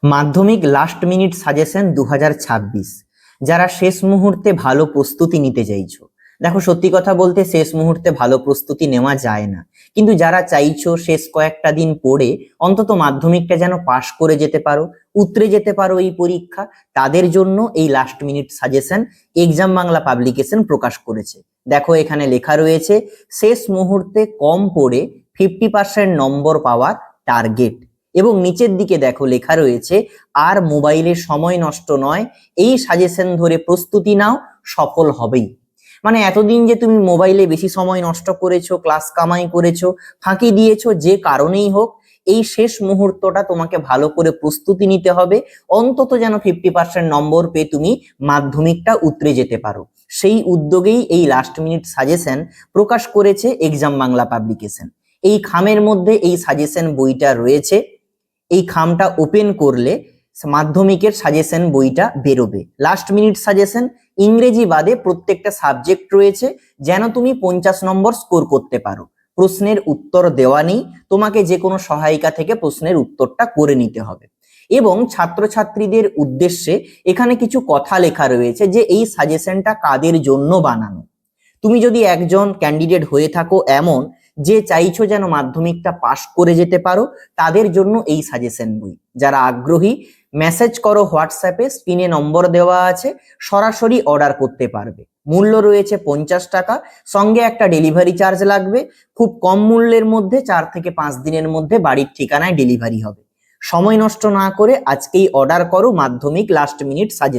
মাধ্যমিক last minute suggestion 2026। যারা শেষ মুহূর্তে ভালো প্রস্তুতি নিতে চাইছো, দেখো সত্যি কথা বলতে শেষ মুহূর্তে ভালো প্রস্তুতি নেওয়া যায় না, কিন্তু যারা চাইছো শেষ কয়েকটা দিন পড়ে অন্তত মাধ্যমিকটা যেন পাশ করে যেতে পারো, উতরে যেতে পারো এই পরীক্ষা, তাদের জন্য এই last minute suggestion exam Bangla publication প্রকাশ করেছে। দেখো এখানে লেখা রয়েছে শেষ মুহূর্তে কম পড়ে 50% নম্বর পাওয়ার টার্গেট, এবং নিচের দিকে দেখো লেখা রয়েছে আর মোবাইলে সময় নষ্ট নয়, এই সাজেশন ধরে প্রস্তুতি নাও, সফল হবেই। মানে এতদিন যে তুমি মোবাইলে বেশি সময় নষ্ট করেছো, ক্লাস কামাই করেছো, ফাঁকি দিয়েছো, যে কারণেই হোক, এই শেষ মুহূর্তটা তোমাকে ভালো করে প্রস্তুতি নিতে হবে, অন্তত যেন 50% নম্বর পেয়ে তুমি মাধ্যমিকটা উতরে যেতে পারো। সেই উদ্যোগেই এই লাস্ট মিনিট সাজেশন প্রকাশ করেছে এক্সাম বাংলা পাবলিকেশন। এই খামের মধ্যে এই সাজেশন বইটা রয়েছে, এই খামটা ওপেন করলে মাধ্যমিকের সাজেশন বইটা বেরোবে। লাস্ট মিনিট সাজেশন ইংরেজি বাদে প্রত্যেকটা সাবজেক্ট রয়েছে, যেন তুমি 50 নম্বর স্কোর করতে পারো। প্রশ্নের উত্তর দেওয়া নেই, তোমাকে যে কোনো সহায়িকা থেকে প্রশ্নের উত্তরটা করে নিতে হবে। এবং ছাত্রছাত্রীদের উদ্দেশ্যে এখানে কিছু কথা লেখা রয়েছে যে এই সাজেশনটা কাদের জন্য বানানো। তুমি যদি একজন ক্যান্ডিডেট হয়ে থাকো এমন যে চাইছো যেন মাধ্যমিকটা পাশ করে যেতে পারো, তাদের জন্য এই সাজেশন বই। যারা আগ্রহী মেসেজ করো হোয়াটসঅ্যাপে, স্ক্রিনে নম্বর দেওয়া আছে, সরাসরি অর্ডার করতে পারবে। মূল্য রয়েছে 50 টাকা, সঙ্গে একটা ডেলিভারি চার্জ লাগবে। খুব কম মূল্যের মধ্যে 4 থেকে 5 দিনের মধ্যে বাড়ির ঠিকানায় ডেলিভারি হবে। সময় নষ্ট না করে আজকেই অর্ডার করো মাধ্যমিক লাস্ট মিনিট সাজেশন।